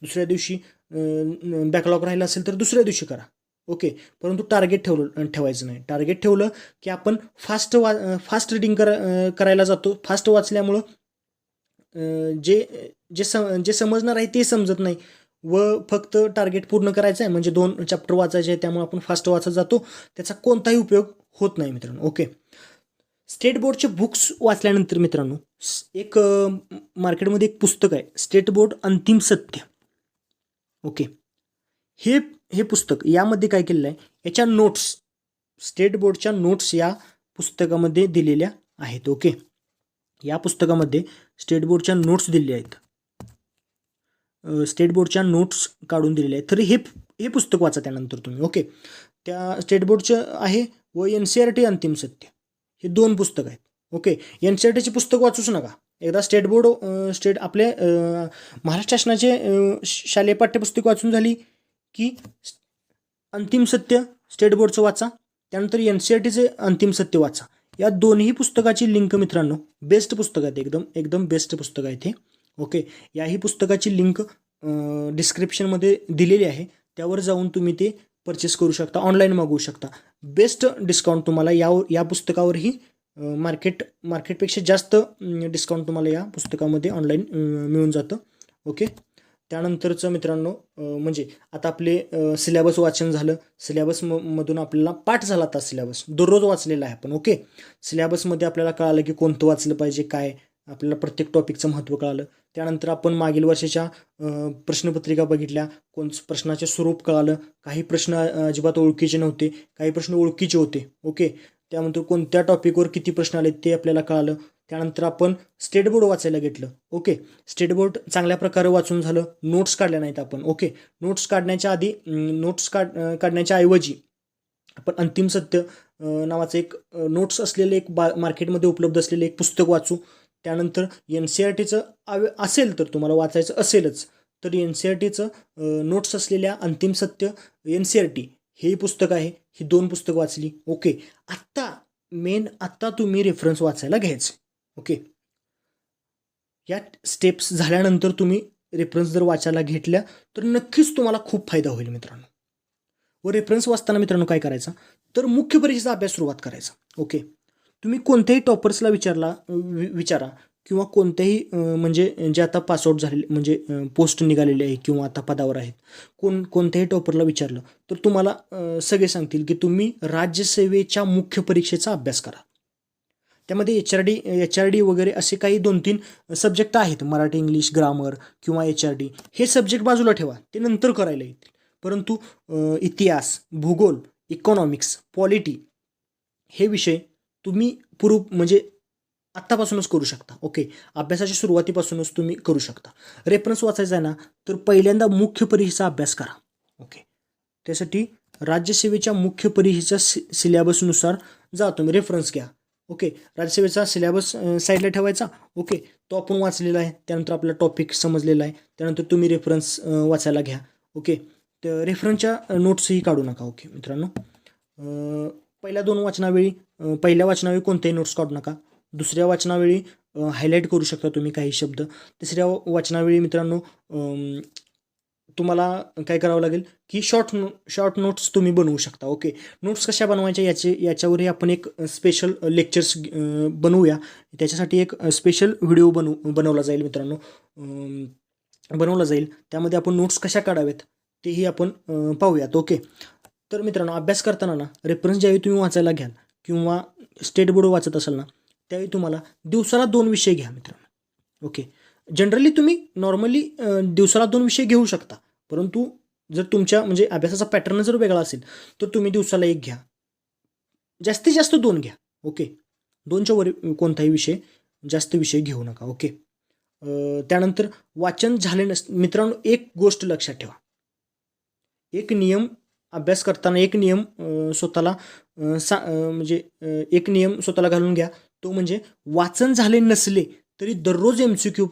दुसऱ्या दिवशी बॅकलॉग राहिला असेल तर दुसऱ्या दिवशी करा. ओके, परंतु टार्गेट ठेवायचं नाही. टार्गेट ठेवलं की आपण फास्ट रिडिंग करायला जातो. फास्ट वाचल्यामुळं जे समजणार आहे ते समजत नाही व फक्त टार्गेट पूर्ण करायचं आहे, म्हणजे 2 चॅप्टर वाचायचे आहे, त्यामुळे आपण फास्ट वाचत जातो, त्याचा कोणताही उपयोग होत नाही मित्रांनो. ओके, स्टेट बोर्डचे बुक्स वाचल्यानंतर मित्रांनो मार्केटमध्ये एक पुस्तक आहे, स्टेट बोर्ड अंतिम सत्य. ओके, हे पुस्तक यामध्ये काय केलेलं आहे, याच्या नोट्स स्टेट बोर्डच्या नोट्स या पुस्तकामध्ये दिलेल्या आहेत. ओके, या पुस्तकामध्ये स्टेट बोर्डच्या नोट्स दिलेल्या आहेत, स्टेट बोर्डच्या नोट्स काढून दिलेल्या आहेत. तर हे पुस्तक वाचा त्यानंतर तुम्ही. ओके, त्या स्टेट बोर्डचं आहे व NCERT अंतिम सत्य, हे 2 पुस्तक आहेत. ओके, NCERTचे पुस्तक वाचूच नका. एकदा स्टेट बोर्ड आपल्या महाराष्ट्र शासनाचे शालेय पाठ्यपुस्तक वाचून झाली की अंतिम सत्य स्टेट बोर्डचं वाचा, त्यानंतर NCERTचे अंतिम सत्य वाचा. या दोन्ही पुस्तकाची लिंक मित्रांनो बेस्ट पुस्तक आहेत, एकदम बेस्ट पुस्तक आहे ते. ओके, याही पुस्तकाची लिंक डिस्क्रिप्शनमध्ये दिलेली आहे, त्यावर जाऊन तुम्ही ते परचेस करू शकता, ऑनलाईन मागवू शकता. बेस्ट डिस्काउंट तुम्हाला या पुस्तकावरही मार्केटपेक्षा जास्त डिस्काउंट तुम्हाला या पुस्तकामध्ये ऑनलाईन मिळून जातं. ओके, त्यानंतरचं मित्रांनो म्हणजे आता आपले सिलेबस वाचन झालं. सिलेबस मधून आपल्याला पाठ झाला आता सिलेबस दररोज वाचलेला आहे आपण. ओके, सिलेबसमध्ये आपल्याला कळालं की कोणतं वाचलं पाहिजे, काय आपल्याला प्रत्येक टॉपिकचं महत्त्व कळालं. त्यानंतर आपण मागील वर्षाच्या प्रश्नपत्रिका बघितल्या, प्रश्नाचे स्वरूप कळालं. काही प्रश्न अजिबात ओळखीचे नव्हते, काही प्रश्न ओळखीचे होते. ओके, त्यानंतर कोणत्या टॉपिकवर किती प्रश्न आले ते आपल्याला कळालं. त्यानंतर आपण स्टेट बोर्ड वाचायला घेतलं. ओके, स्टेट बोर्ड चांगल्या प्रकारे वाचून झालं. नोट्स काढल्या नाहीत आपण. ओके, नोट्स काढण्याच्या आधी काढण्याच्या ऐवजी आपण अंतिम सत्य नावाचं एक नोट्स असलेलं एक मार्केटमध्ये उपलब्ध असलेलं एक पुस्तक वाचू. त्यानंतर NCERTचं असेल तर तुम्हाला वाचायचं असेलच तर NCERTचं नोट्स असलेल्या अंतिम सत्य NCERT हे पुस्तक आहे. ही 2 पुस्तकं वाचली. ओके, आत्ता तुम्ही रेफरन्स वाचायला घ्यायचे. ओके, या स्टेप्स झाल्यानंतर तुम्ही रेफरन्स जर वाचायला घेतल्या तर नक्कीच तुम्हाला खूप फायदा होईल मित्रांनो. व रेफरन्स वाचताना मित्रांनो काय करायचं तर मुख्य परीक्षेचा अभ्यास सुरुवात करायचा. ओके, तुम्ही कोणत्याही टॉपर्सला विचारा किंवा कोणत्याही म्हणजे जे आता पासआउट झालेले म्हणजे पोस्ट निघालेले आहे किंवा आता पदावर आहेत, कोणत्याही टॉपरला विचारलं तर तुम्हाला सगळे सांगतील की तुम्ही राज्यसेवेच्या मुख्य परीक्षेचा अभ्यास करा. त्यामध्ये HRD वगैरे असे काही 2-3 सब्जेक्ट आहेत. मराठी, इंग्लिश, ग्रामर किंवा HRD हे सब्जेक्ट बाजूला ठेवा, ते नंतर करायला येतील. परंतु इतिहास, भूगोल, इकॉनॉमिक्स, पॉलिटी हे विषय तुम्ही म्हणजे आत्तापासूनच करू शकता. ओके, अभ्यासाच्या सुरुवातीपासूनच तुम्ही करू शकता. रेफरन्स वाचायचा आहे ना तर पहिल्यांदा मुख्य परीक्षेचा अभ्यास करा. ओके, त्यासाठी राज्यसेवेच्या मुख्य परीक्षेच्या सिलेबसनुसार जा तुम्ही रेफरन्स घ्या. ओके, राज्यसेवेचा सिलेबस साईडला ठेवायचा. ओके, तो आपण वाचलेला आहे. त्यानंतर आपला टॉपिक समजलेला आहे. त्यानंतर तुम्ही रेफरन्स वाचायला घ्या. ओके, तर रेफरन्सच्या नोट्सही काढू नका. ओके मित्रांनो, पहिल्या वाचनावेळी कोणतेही नोट्स काढू नका. दुसऱ्या वाचनावेळी हायलाईट करू शकता तुम्ही काही शब्द. तिसऱ्या वाचनावेळी मित्रांनो तुम्हाला काय करावं लागेल की शॉर्ट नोट्स तुम्ही बनवू शकता. ओके, नोट्स कशा बनवायच्या याच्यावरही आपण एक स्पेशल लेक्चर्स बनवूया. त्याच्यासाठी एक स्पेशल व्हिडिओ बनवला जाईल मित्रांनो, बनवला जाईल. त्यामध्ये आपण नोट्स कशा काढाव्यात तेही आपण पाहूयात. ओके, तर मित्रांनो अभ्यास करताना ना रेफरन्स ज्यावेळी तुम्ही वाचायला घ्याल किंवा स्टेट बोर्ड वाचत असाल ना त्यावेळी तुम्हाला दिवसाला 2 विषय घ्या मित्रांनो. ओके, जनरली तुम्ही नॉर्मली दिवसाला 2 विषय घेऊ शकता. परंतु जर तुमच्या म्हणजे अभ्यासाचा पॅटर्न जर वेगळा असेल तर तुम्ही दिवसाला 1 घ्या, जास्तीत जास्त 2 घ्या. ओके, 2च्या वर कोणताही जास्त विषय घेऊ नका. ओके, त्यानंतर वाचन झाले मित्रांनो एक गोष्ट लक्षात ठेवा. एक नियम अभ्यास करताना एक नियम स्वतःला एक नियम स्वतःला घालून घ्या. तो म्हणजे वाचन झाले नसले तरी दररोज MCQ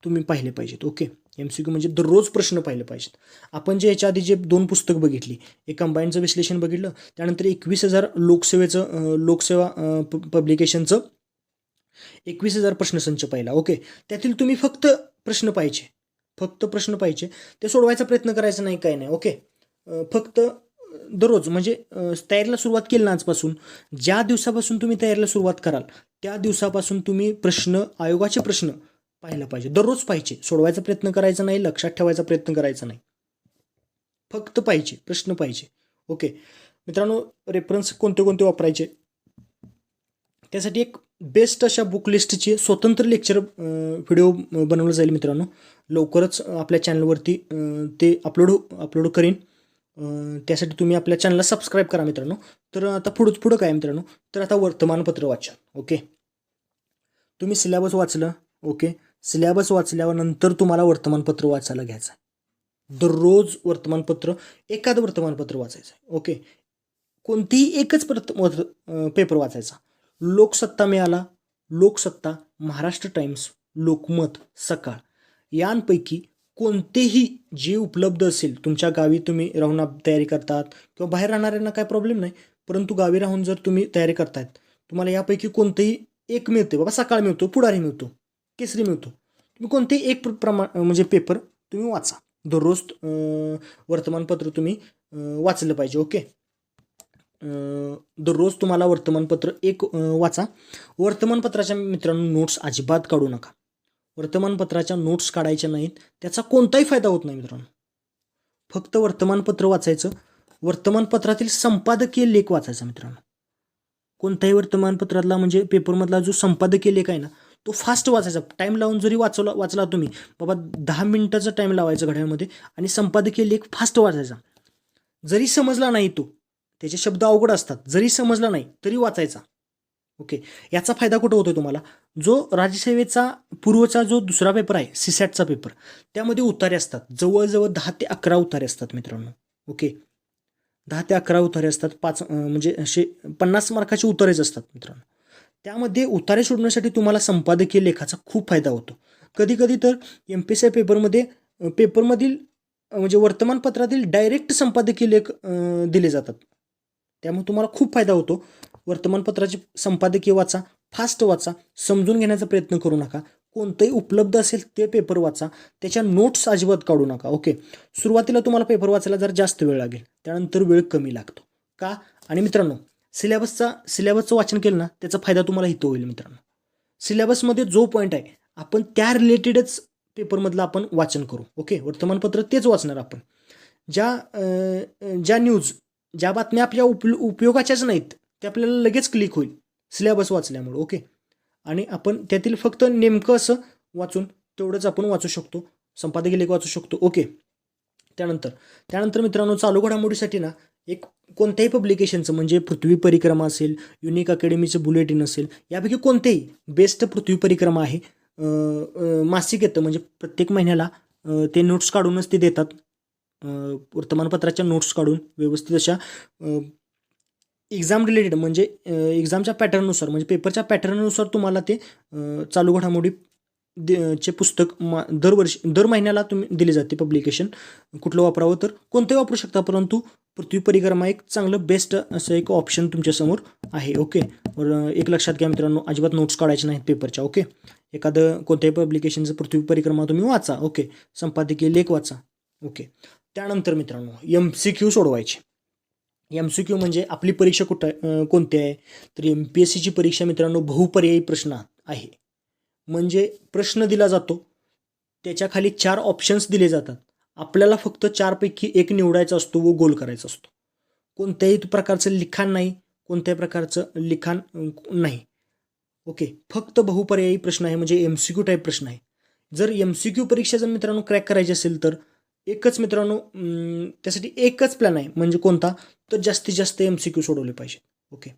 तुम्ही पाहिले पाहिजेत. ओके, MCQ म्हणजे दररोज प्रश्न पाहिले पाहिजेत. आपण जे याच्या आधी जे 2 पुस्तक बघितली, एक कंबाईनचं विश्लेषण बघितलं, त्यानंतर 21,000 लोकसेवा पब्लिकेशनचं 21,000 प्रश्नसंच पाहिला. ओके, त्यातील तुम्ही फक्त प्रश्न पाहिजे ते सोडवायचा प्रयत्न करायचा नाही, काय नाही. ओके, फक्त दररोज म्हणजे तयारीला सुरुवात केली ना आजपासून, ज्या दिवसापासून तुम्ही तयारीला सुरुवात कराल त्या दिवसापासून तुम्ही आयोगाचे प्रश्न पाहायला पाहिजे. दररोज पाहिजे, सोडवायचा प्रयत्न करायचा नाही, लक्षात ठेवायचा प्रयत्न करायचा नाही, फक्त प्रश्न पाहिजे. ओके मित्रांनो, रेफरन्स कोणते वापरायचे त्यासाठी एक बेस्ट अशा बुक लिस्टची स्वतंत्र लेक्चर व्हिडिओ बनवलं जाईल मित्रांनो. लवकरच आपल्या चॅनलवरती ते अपलोड करीन. त्यासाठी तुम्ही आपल्या चॅनलला सबस्क्राईब करा मित्रांनो. तर आता पुढं काय मित्रांनो, तर आता वर्तमानपत्र वाचा. ओके, तुम्ही सिलेबस वाचलं. ओके, सिलेबस वाचल्यावर नंतर तुम्हाला वर्तमानपत्र वाचायला घ्यायचं आहे. दररोज एखादं वर्तमानपत्र वाचायचं आहे. ओके, कोणतीही एकच पेपर वाचायचा. लोकसत्ता मिळाला, लोकसत्ता, महाराष्ट्र टाइम्स, लोकमत, सकाळ यांपैकी कोणतेही जे उपलब्ध असेल. तुमच्या गावी तुम्ही राहून तयारी करतात किंवा बाहेर राहणाऱ्यांना काय प्रॉब्लेम नाही, परंतु गावी राहून जर तुम्ही तयारी करतायत तुम्हाला यापैकी कोणतेही एक मिळते. बाबा सकाळ मिळतो, पुढारी मिळतो, केसरी मिळतो, तुम्ही कोणतेही एक म्हणजे पेपर तुम्ही वाचा. दररोज वर्तमानपत्र तुम्ही वाचलं पाहिजे. ओके, दररोज तुम्हाला वर्तमानपत्र एक वाचा. वर्तमानपत्राच्या मित्रांनो नोट्स अजिबात काढू नका. वर्तमानपत्राच्या नोट्स काढायच्या नाहीत, त्याचा कोणताही फायदा होत नाही मित्रांनो. फक्त वर्तमानपत्र वाचायचं, वर्तमानपत्रातील संपादकीय लेख वाचायचा मित्रांनो. कोणत्याही वर्तमानपत्रातला म्हणजे पेपरमधला जो संपादकीय लेख आहे ना, तो फास्ट वाचायचा. टाईम लावून जरी वाचला तुम्ही, बाबा 10 मिनिटाचा टाईम लावायचा घड्याळमध्ये आणि संपादकीय लेख फास्ट वाचायचा. जरी समजला नाही तो, त्याचे शब्द अवघड असतात, जरी समजला नाही तरी वाचायचा. ओके, याचा फायदा कुठं होतो तुम्हाला? जो राज्यसेवेचा पूर्वचा जो दुसरा पेपर आहे, सीसॅटचा पेपर, त्यामध्ये उतारे असतात. जवळजवळ 10 ते 11 उतारे असतात मित्रांनो. ओके, 10 ते 11 उतारे असतात. म्हणजे असे 50 मार्काचे उतारेच असतात मित्रांनो. त्यामध्ये उतारे सोडण्यासाठी तुम्हाला संपादकीय लेखाचा खूप फायदा होतो. कधी कधी तर MPSI पेपरमधील म्हणजे वर्तमानपत्रातील डायरेक्ट संपादकीय लेख दिले जातात. त्यामुळे तुम्हाला खूप फायदा होतो. वर्तमानपत्राचे संपादकीय वाचा, फास्ट वाचा, समजून घेण्याचा प्रयत्न करू नका. कोणतंही उपलब्ध असेल ते पेपर वाचा, त्याच्या नोट्स अजिबात काढू नका. ओके, सुरुवातीला तुम्हाला पेपर वाचायला जरा जास्त वेळ लागेल, त्यानंतर वेळ कमी लागतो का? आणि मित्रांनो, सिलेबसचं वाचन केलं ना, त्याचा फायदा तुम्हाला इथं होईल मित्रांनो. सिलेबसमध्ये जो पॉईंट आहे आपण त्या रिलेटेडच पेपरमधलं आपण वाचन करू. ओके, वर्तमानपत्र तेच वाचणार आपण. ज्या न्यूज, ज्या बातम्या आपल्या उपयोगाच्याच नाहीत ते आपल्याला लगेच क्लिक होईल सिलेबस वाचल्यामुळे. ओके, आणि आपण त्यातील फक्त नेमकं असं वाचून तेवढंच आपण वाचू शकतो, संपादकीय लेख वाचू शकतो. ओके, त्यानंतर मित्रांनो, चालू घडामोडीसाठी ना एक कोणत्याही पब्लिकेशनचं म्हणजे पृथ्वी परिक्रमा असेल, युनिक अकॅडमीचं बुलेटिन असेल, यापैकी कोणतेही बेस्ट पृथ्वी परिक्रमा आहे. मासिक येतं, म्हणजे प्रत्येक महिन्याला ते नोट्स काढूनच ते देतात. वर्तमानपत्राच्या नोट्स काढून व्यवस्थित अशा एक्झाम रिलेटेड, म्हणजे एक्झामच्या पॅटर्ननुसार, म्हणजे पेपरच्या पॅटर्ननुसार तुम्हाला ते चालू घडामोडी चे पुस्तक दर महिन्याला तुम्ही दिले जाते. पब्लिकेशन कुठलं वापरावं तर कोणतंही वापरू शकता, परंतु पृथ्वी परिक्रमा एक चांगलं बेस्ट असं एक ऑप्शन तुमच्यासमोर आहे. ओके, एक लक्षात घ्या मित्रांनो, अजिबात नोट्स काढायचे नाहीत पेपरच्या. ओके, एखादं कोणत्याही पब्लिकेशनचं पृथ्वी परिक्रमा तुम्ही वाचा. ओके, संपादकीय लेख वाचा. ओके, त्यानंतर मित्रांनो MCQ सोडवायचे. MCQ म्हणजे आपली परीक्षा कोणती आहे तर MPSCची परीक्षा मित्रांनो बहुपर्यायी प्रश्न आहे. म्हणजे प्रश्न दिला जातो, त्याच्या खाली 4 ऑप्शन्स दिले जातात. आपल्याला फक्त 4 पैकी 1 निवडायचा असतो व गोल करायचा असतो. कोणत्याही प्रकारचं लिखाण नाही, कोणत्याही प्रकारचं लिखाण नाही. ओके, फक्त बहुपर्यायी प्रश्न आहे, म्हणजे MCQ टाईप प्रश्न आहे. जर MCQ परीक्षा जर मित्रांनो क्रॅक करायची असेल तर एकच मित्रांनो त्यासाठी एकच प्लॅन आहे, म्हणजे कोणता तर जास्तीत जास्त MCQ सोडवले पाहिजे. ओके,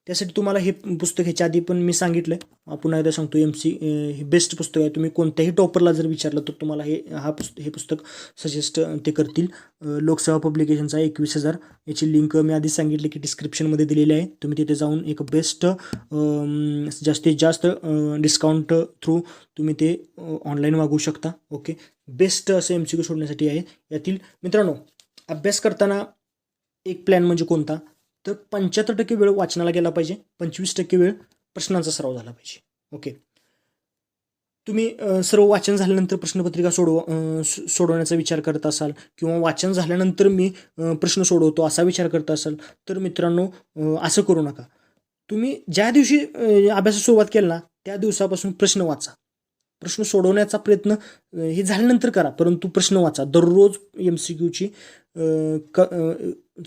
त्यासाठी तुम्हाला हे पुस्तक ह्याच्या आधी पण मी सांगितलं, पुन्हा एकदा सांगतो, हे बेस्ट पुस्तक आहे. तुम्ही कोणत्याही टॉपरला जर विचारलं तर तुम्हाला हे पुस्तक सजेस्ट ते करतील. लोकसेवा पब्लिकेशनचा 21,000 याची लिंक मी आधी सांगितली की डिस्क्रिप्शनमध्ये दिलेली आहे. तुम्ही तिथे जाऊन एक बेस्ट जास्तीत जास्त डिस्काउंट थ्रू तुम्ही ते ऑनलाईन मागवू शकता. ओके, बेस्ट असं MCQ सोडण्यासाठी आहे. यातील मित्रांनो अभ्यास करताना एक प्लॅन म्हणजे कोणता तर 75% वेळ वाचनाला गेला पाहिजे, 25% वेळ प्रश्नांचा सराव झाला पाहिजे. ओके, तुम्ही सर्व वाचन झाल्यानंतर प्रश्नपत्रिका सोडवण्याचा विचार करत असाल किंवा वाचन झाल्यानंतर मी प्रश्न सोडवतो असा विचार करत असाल तर मित्रांनो असं करू नका. तुम्ही ज्या दिवशी अभ्यासास सुरुवात केली ना त्या दिवसापासून प्रश्न वाचा. प्रश्न सोडवण्याचा प्रयत्न हे झाल्यानंतर करा, परंतु प्रश्न वाचा. दररोज MCQची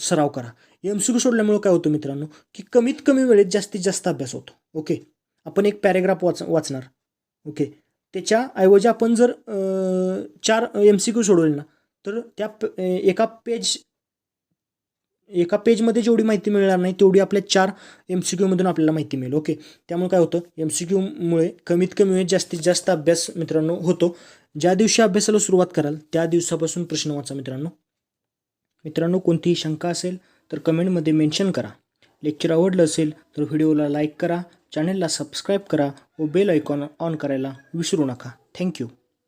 सराव करा. MCQ सोडल्यामुळे काय होतं मित्रांनो की कमीत कमी वेळेत जास्तीत जास्त अभ्यास होतो. ओके, आपण एक पॅरेग्राफ वाचणार. ओके, त्याच्याऐवजी आपण जर 4 MCQ सोडवले ना तर त्या एका पेजमध्ये जेवढी माहिती मिळणार नाही तेवढी आपल्या 4 MCQ मधून आपल्याला माहिती मिळेल. ओके, त्यामुळे काय होतं MCQ मुळे कमीत कमी वेळेत जास्तीत जास्त अभ्यास मित्रांनो होतो. ज्या दिवशी अभ्यासाला सुरुवात कराल त्या दिवसापासून प्रश्न वाचा मित्रांनो. कोणतीही शंका असेल तर कमेंटमध्ये मेन्शन करा. लेक्चर आवडलं असेल तर व्हिडिओला लाईक करा, चॅनलला सबस्क्राईब करा व बेल आयकॉन ऑन करायला विसरू नका. थँक्यू.